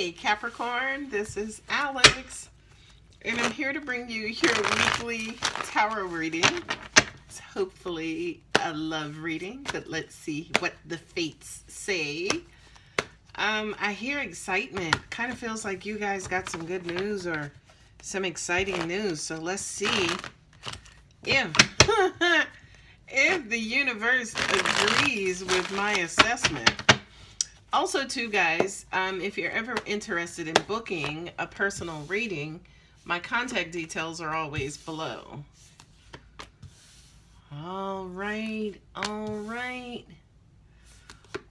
Hey Capricorn, this is Alex, and I'm here to bring you your weekly tarot reading. It's hopefully a love reading, but let's see what the fates say. I hear excitement. Kind of feels like you guys got some good news or some exciting news. So let's see if if the universe agrees with my assessment. Also, too, guys, if you're ever interested in booking a personal reading, my contact details are always below. All right, all right,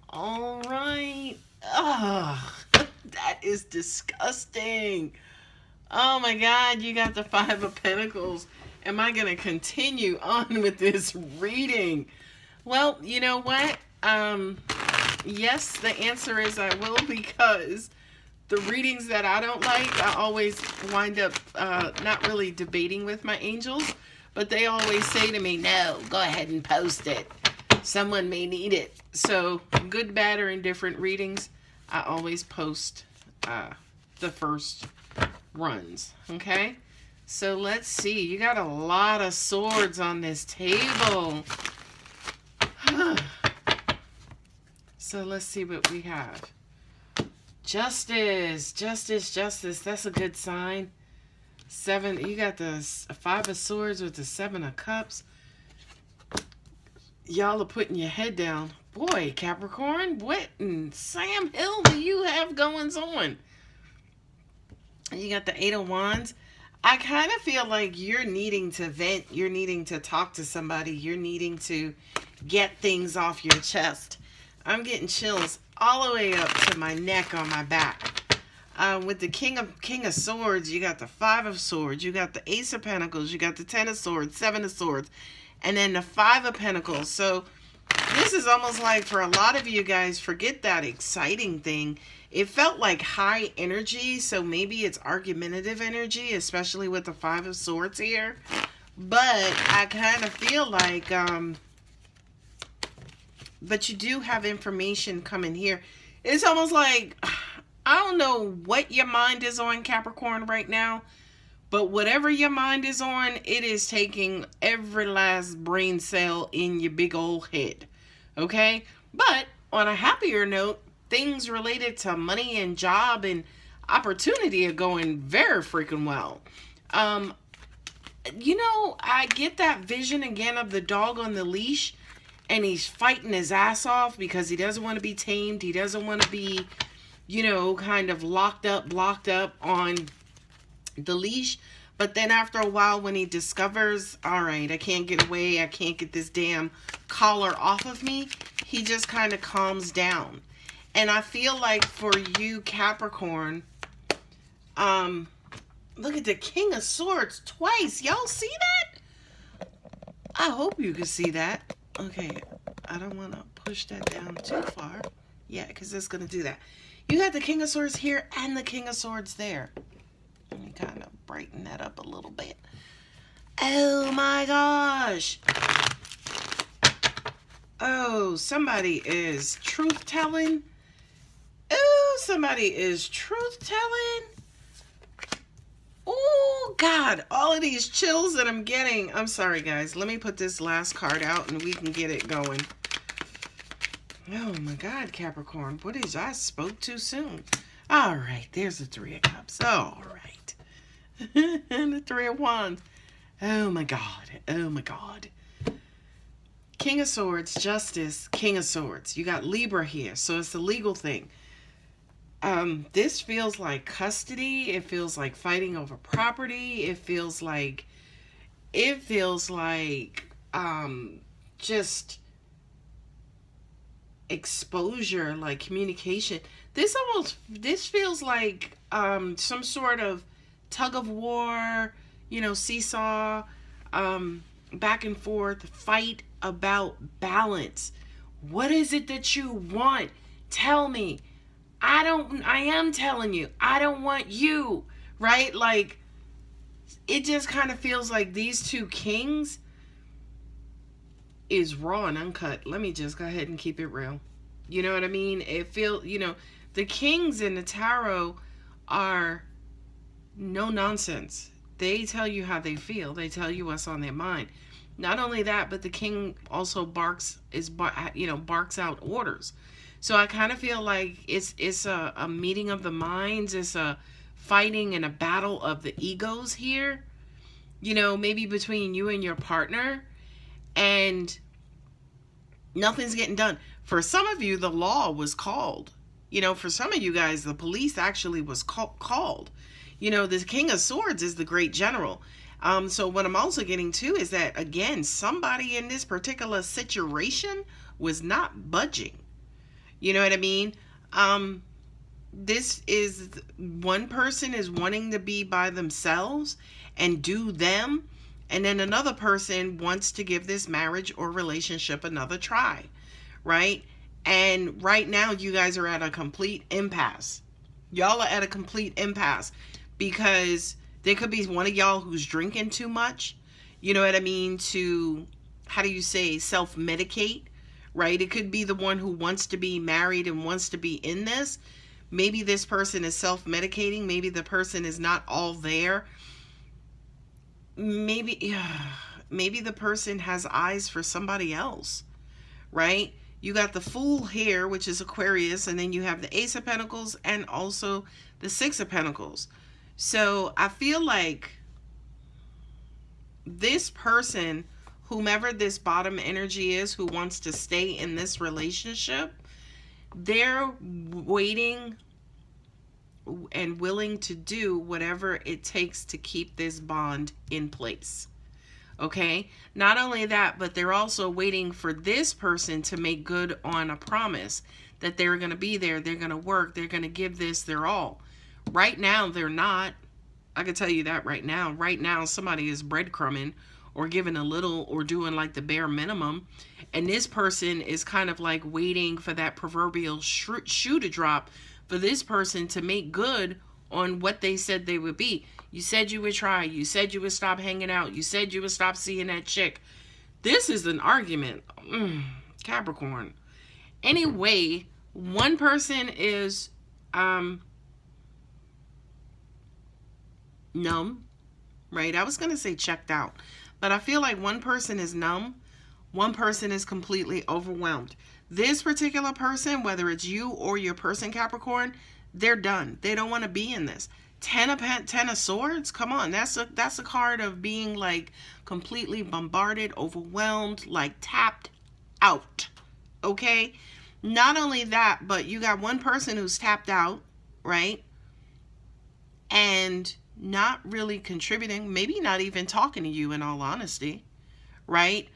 all right. Oh, that is disgusting. Oh my God, you got the Five of Pentacles. Am I going to continue on with this reading? Well, you know what? Yes, the answer is I will, because the readings that I don't like, I always wind up not really debating with my angels, but they always say to me, no, go ahead and post it. Someone may need it. So good, bad, or indifferent readings, I always post the first runs. Okay? So let's see. You got a lot of swords on this table. So let's see what we have. Justice, justice, justice. That's a good sign. Seven. You got the Five of Swords with the Seven of Cups. Y'all are putting your head down. Boy, Capricorn, what in Sam Hill do you have going on? You got the Eight of Wands. I kind of feel like you're needing to vent. You're needing to talk to somebody. You're needing to get things off your chest. I'm getting chills all the way up to my neck on my back. With the King of Swords, you got the Five of Swords, you got the Ace of Pentacles, you got the Ten of Swords, Seven of Swords, and then the Five of Pentacles. So this is almost like, for a lot of you guys, forget that exciting thing. It felt like high energy, so maybe it's argumentative energy, especially with the Five of Swords here. But I kind of feel like... but you do have information coming here. It's almost like, I don't know what your mind is on, Capricorn, right now. But whatever your mind is on, it is taking every last brain cell in your big old head. Okay? But on a happier note, things related to money and job and opportunity are going very freaking well. You know, I get that vision again of the dog on the leash. And he's fighting his ass off because he doesn't want to be tamed. He doesn't want to be, you know, kind of locked up, blocked up on the leash. But then after a while, when he discovers, all right, I can't get away, I can't get this damn collar off of me, he just kind of calms down. And I feel like for you, Capricorn, look at the King of Swords twice. Y'all see that? I hope you can see that. Okay, I don't want to push that down too far. Yeah, because it's going to do that. You got the King of Swords here and the King of Swords there. Let me kind of brighten that up a little bit. Oh my gosh. Oh, somebody is truth-telling. Oh, somebody is truth-telling. Oh, God, all of these chills that I'm getting. I'm sorry, guys. Let me put this last card out and we can get it going. Oh, my God, Capricorn. What is, I spoke too soon. All right, there's the Three of Cups. All right. And the Three of Wands. Oh, my God. Oh, my God. King of Swords, Justice, King of Swords. You got Libra here, so it's a legal thing. This feels like custody. It feels like fighting over property. It feels like just exposure, like communication. This feels like some sort of tug of war, you know, seesaw, back and forth, fight about balance. What is it that you want? Tell me. I am telling you, I don't want you, right? Like, it just kind of feels like these two kings is raw and uncut. Let me just go ahead and keep it real. You know what I mean? It feels, you know, The kings in the tarot are no nonsense. They tell you how they feel. They tell you what's on their mind. Not only that, but the king also barks out orders. So I kind of feel like it's a meeting of the minds. It's a fighting and a battle of the egos here. Maybe between you and your partner, and nothing's getting done. For some of you, the law was called. For some of you guys, the police actually was called. The King of Swords is the great general. So what I'm also getting to is that, again, somebody in this particular situation was not budging. You know what I mean? This is, one person is wanting to be by themselves and do them, and then another person wants to give this marriage or relationship another try, right? And right now, you guys are at a complete impasse. Y'all are at a complete impasse because there could be one of y'all who's drinking too much, you know what I mean, to, how do you say, self-medicate, right? It could be the one who wants to be married and wants to be in this. Maybe this person is self-medicating. Maybe the person is not all there. Maybe the person has eyes for somebody else, right? You got the Fool here, which is Aquarius, and then you have the Ace of Pentacles and also the Six of Pentacles. So I feel like this person, whomever this bottom energy is who wants to stay in this relationship, they're waiting and willing to do whatever it takes to keep this bond in place. Okay? Not only that, but they're also waiting for this person to make good on a promise that they're going to be there, they're going to work, they're going to give this their all. Right now, they're not. I can tell you that right now. Right now, somebody is breadcrumbing or giving a little or doing like the bare minimum. And this person is kind of like waiting for that proverbial shoe to drop for this person to make good on what they said they would be. You said you would try. You said you would stop hanging out. You said you would stop seeing that chick. This is an argument. Capricorn. Anyway, one person is numb, right? I was going to say checked out, but I feel like one person is numb. One person is completely overwhelmed. This particular person, whether it's you or your person, Capricorn, they're done. They don't want to be in this. Ten of Swords, come on. That's a card of being like completely bombarded, overwhelmed, like tapped out. Okay? Not only that, but you got one person who's tapped out, right? And not really contributing, maybe not even talking to you in all honesty, right?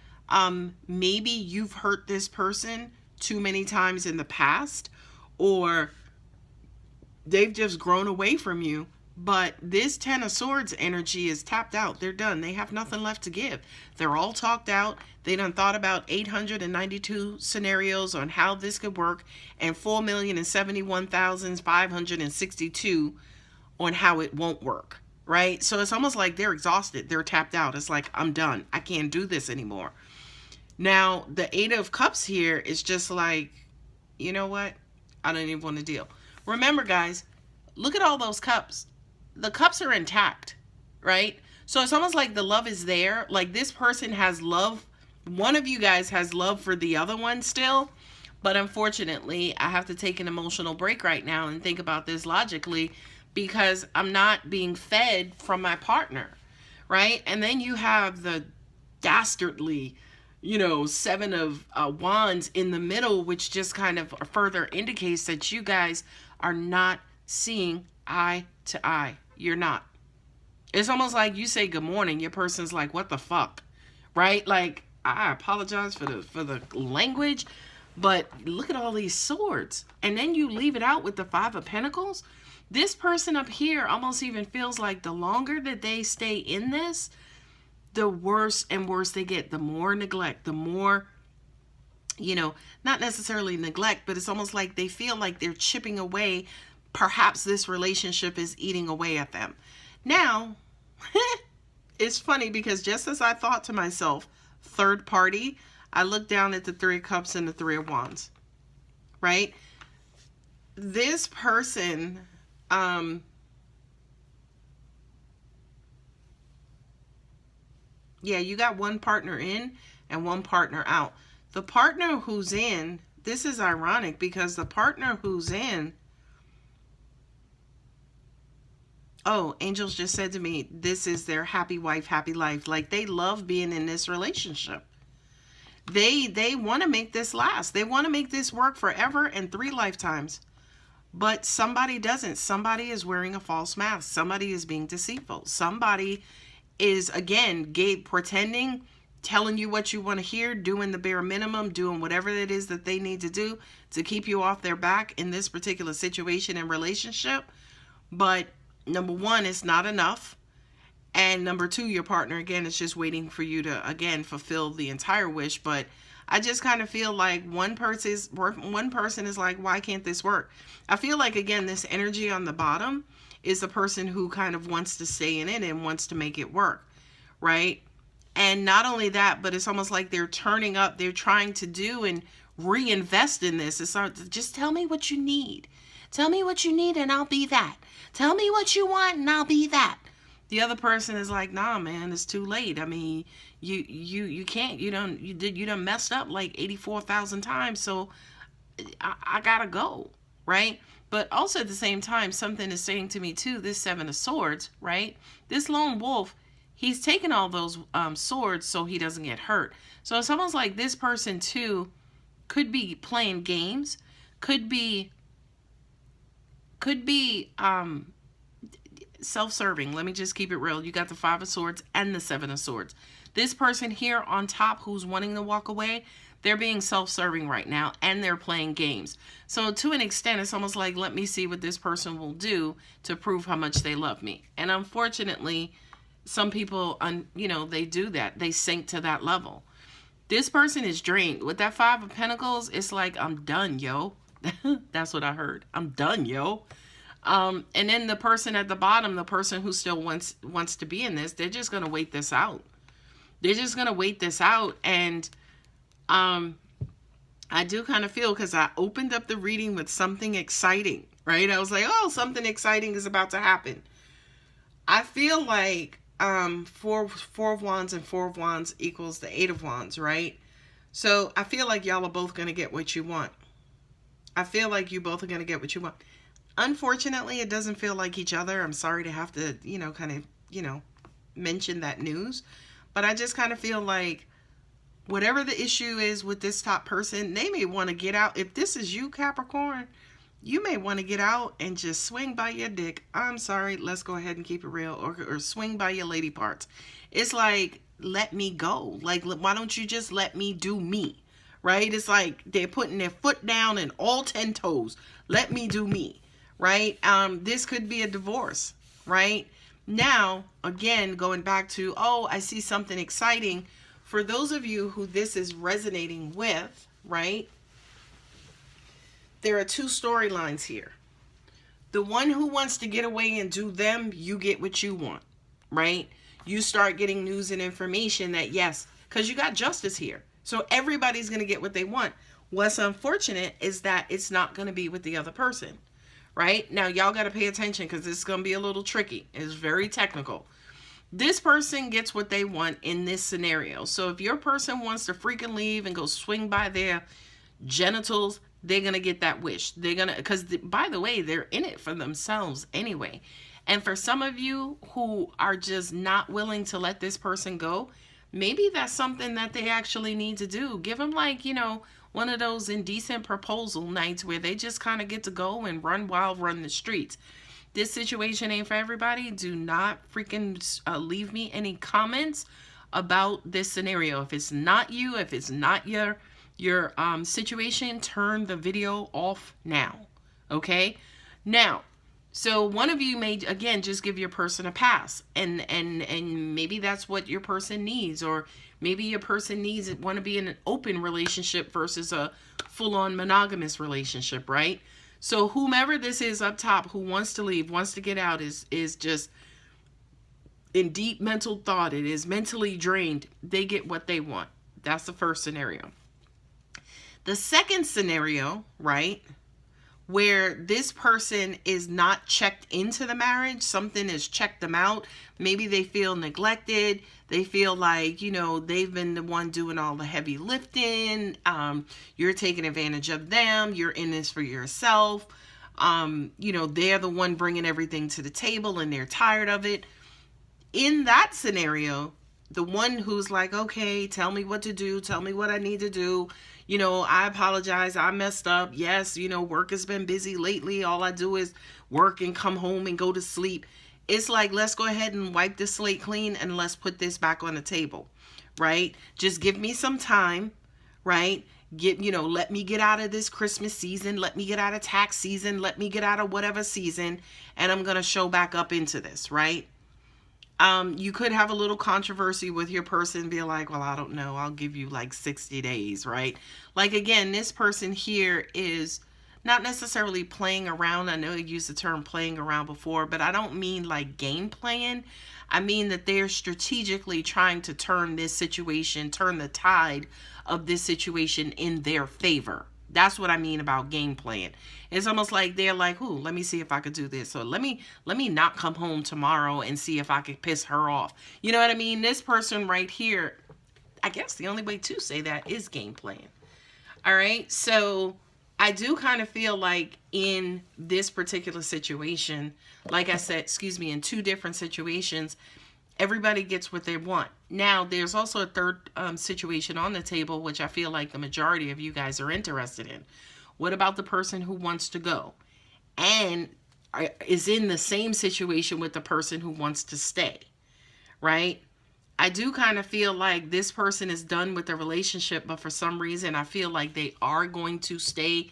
Maybe you've hurt this person too many times in the past, or they've just grown away from you. But this Ten of Swords energy is tapped out. They're done. They have nothing left to give. They're all talked out. They done thought about 892 scenarios on how this could work, and 4,071,562 on how it won't work, right? So it's almost like they're exhausted. They're tapped out. It's like, I'm done. I can't do this anymore. Now, the Eight of Cups here is just like, you know what? I don't even want to deal. Remember, guys, look at all those cups. The cups are intact, right? So it's almost like the love is there. Like this person has love. One of you guys has love for the other one still. But unfortunately, I have to take an emotional break right now and think about this logically, because I'm not being fed from my partner, right? And then you have the dastardly, Seven of Wands in the middle, which just kind of further indicates that you guys are not seeing eye to eye. You're not. It's almost like you say good morning, your person's like, what the fuck, right? Like, I apologize for the language, but look at all these swords. And then you leave it out with the Five of Pentacles. This person up here almost even feels like the longer that they stay in this, the worse and worse they get. The more neglect, the more, not necessarily neglect, but it's almost like they feel like they're chipping away. Perhaps this relationship is eating away at them. Now, it's funny because just as I thought to myself, third party, I looked down at the Three of Cups and the Three of Wands, right? this person, yeah, you got one partner in and one partner out. The partner who's in, this is ironic because the partner who's in, oh, angels just said to me, this is their happy wife, happy life. Like, they love being in this relationship. They want to make this last. They want to make this work forever and 3 lifetimes. But somebody doesn't. Somebody is wearing a false mask. Somebody is being deceitful. Somebody is, again, pretending, telling you what you want to hear, doing the bare minimum, doing whatever it is that they need to do to keep you off their back in this particular situation and relationship. But number one, it's not enough. And number two, your partner, again, is just waiting for you to, again, fulfill the entire wish. But I just kind of feel like one person is like, why can't this work? I feel like, again, this energy on the bottom is the person who kind of wants to stay in it and wants to make it work, right? And not only that, but it's almost like they're turning up, they're trying to do and reinvest in this. It's not, just tell me what you need. Tell me what you need and I'll be that. Tell me what you want and I'll be that. The other person is like, nah, man, it's too late. I mean, you can't, you done messed up like 84,000 times. So I gotta go, right? But also at the same time, something is saying to me too, this 7 of Swords, right? This lone wolf, he's taking all those swords so he doesn't get hurt. So it's almost like this person too could be playing games, could be self-serving. Let me just keep it real. You got the 5 of Swords and the 7 of Swords. This person here on top who's wanting to walk away, they're being self-serving right now and they're playing games. So to an extent, it's almost like, let me see what this person will do to prove how much they love me. And unfortunately, some people, they do that. They sink to that level. This person is drained. With that 5 of Pentacles, it's like, I'm done, yo. That's what I heard. I'm done, yo. And then the person at the bottom, the person who still wants to be in this, they're just going to wait this out. They're just going to wait this out. And I do kind of feel, because I opened up the reading with something exciting, right? I was like, oh, something exciting is about to happen. I feel like four of Wands and 4 of Wands equals the 8 of Wands, right? So I feel like y'all are both going to get what you want. I feel like you both are going to get what you want. Unfortunately, it doesn't feel like each other. I'm sorry to have to, mention that news. But I just kind of feel like whatever the issue is with this top person, they may want to get out. If this is you, Capricorn, you may want to get out and just swing by your dick. I'm sorry, let's go ahead and keep it real. Or swing by your lady parts. It's like, let me go. Like, why don't you just let me do me? Right? It's like they're putting their foot down and all 10 toes. Let me do me. Right? This could be a divorce. Right? Now, again, going back to, oh, I see something exciting. For those of you who this is resonating with, right? There are 2 storylines here. The one who wants to get away and do them, you get what you want, right? You start getting news and information that, yes, because you got justice here. So everybody's going to get what they want. What's unfortunate is that it's not going to be with the other person, right? Now, y'all got to pay attention because this is going to be a little tricky. It's very technical. This person gets what they want in this scenario. So if your person wants to freaking leave and go swing by their genitals, they're going to get that wish. They're going to, because by the way, they're in it for themselves anyway. And for some of you who are just not willing to let this person go, maybe that's something that they actually need to do. Give them like, one of those indecent proposal nights where they just kind of get to go and run wild, run the streets. This situation ain't for everybody. Do not freaking leave me any comments about this scenario. If it's not you, if it's not your situation, turn the video off now. Okay? Now, so one of you may, again, just give your person a pass. And maybe that's what your person needs. Or maybe your person want to be in an open relationship versus a full-on monogamous relationship, right? So whomever this is up top who wants to leave, wants to get out, is just in deep mental thought. It is mentally drained. They get what they want. That's the first scenario. The second scenario, right? where this person is not checked into the marriage. Something has checked them out. Maybe they feel neglected. They feel like, you know, they've been the one doing all the heavy lifting. You're taking advantage of them. You're in this for yourself. You know, they're the one bringing everything to the table and they're tired of it. In that scenario, the one who's like, okay, tell me what to do. Tell me what I need to do. You know, I apologize. I messed up. Yes, you know, work has been busy lately. All I do is work and come home and go to sleep. It's like, let's go ahead and wipe the slate clean and let's put this back on the table, right? Just give me some time, right? Let me get out of this Christmas season. Let me get out of tax season. Let me get out of whatever season. And I'm going to show back up into this, right? You could have a little controversy with your person, be like, well, I don't know, I'll give you like 60 days, right? Like, again, this person here is not necessarily playing around. I know I used the term playing around before, but I don't mean like game playing. I mean that they're strategically trying to turn this situation, turn the tide of this situation in their favor. That's what I mean about game playing. It's almost like they're like, ooh, let me see if I could do this. So let me not come home tomorrow and see if I could piss her off. You know what I mean? This person right here, I guess the only way to say that is game playing. All right. So I do kind of feel like in this particular situation, like I said, in two different situations, everybody gets what they want. Now, there's also a third situation on the table, which I feel like the majority of you guys are interested in. What about the person who wants to go and is in the same situation with the person who wants to stay, right? I do kind of feel like this person is done with the relationship, but for some reason, I feel like they are going to stay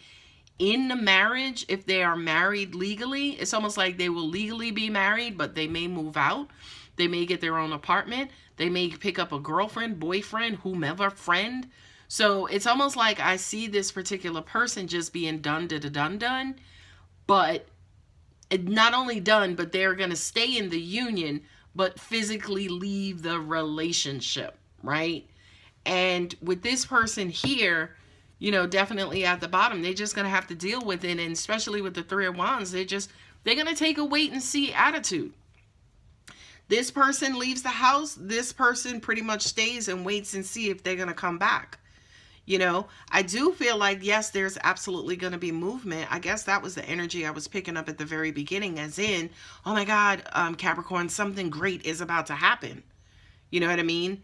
in the marriage. If they are married legally, it's almost like they will legally be married, but they may move out. They may get their own apartment. They may pick up a girlfriend, boyfriend, whomever, friend. So it's almost like I see this particular person just being done, but not only done, but they're going to stay in the union, but physically leave the relationship, right? And with this person here, you know, definitely at the bottom, they're just going to have to deal with it. And especially with the Three of Wands, they're going to take a wait and see attitude. This person leaves the house. This person pretty much stays and waits and see if they're going to come back. You know, I do feel like, yes, there's absolutely going to be movement. I guess that was the energy I was picking up at the very beginning, as in, oh my God, Capricorn, something great is about to happen. You know what I mean?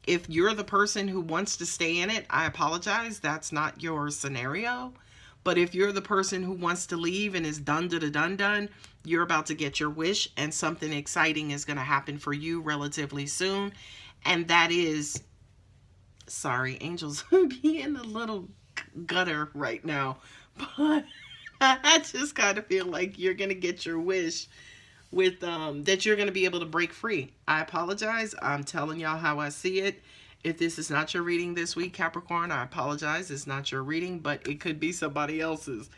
If you're the person who wants to stay in it, I apologize. That's not your scenario. But if you're the person who wants to leave and is done, you're about to get your wish and something exciting is going to happen for you relatively soon. And that is, sorry, angels being a little gutter right now. But I just kind of feel like you're going to get your wish with that you're going to be able to break free. I apologize. I'm telling y'all how I see it. If this is not your reading this week, Capricorn, I apologize. It's not your reading, but it could be somebody else's.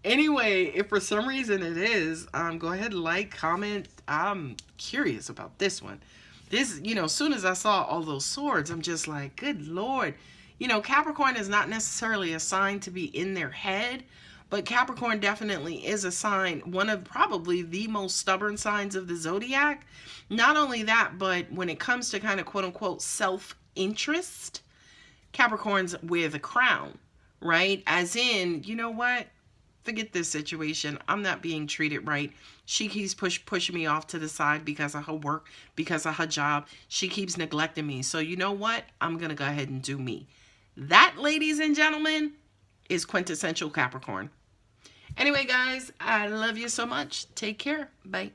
Anyway, if for some reason it is, go ahead and like, comment. I'm curious about this one. This, you know, as soon as I saw all those swords, I'm just like, good Lord. You know, Capricorn is not necessarily a sign to be in their head, but Capricorn definitely is a sign, one of probably the most stubborn signs of the zodiac. Not only that, but when it comes to kind of quote unquote self-interest, Capricorns wear the crown, right? As in, you know what? Forget this situation. I'm not being treated right. She keeps pushing me off to the side because of her work, because of her job. She keeps neglecting me. So you know what? I'm going to go ahead and do me. That, ladies and gentlemen, is quintessential Capricorn. Anyway, guys, I love you so much. Take care. Bye.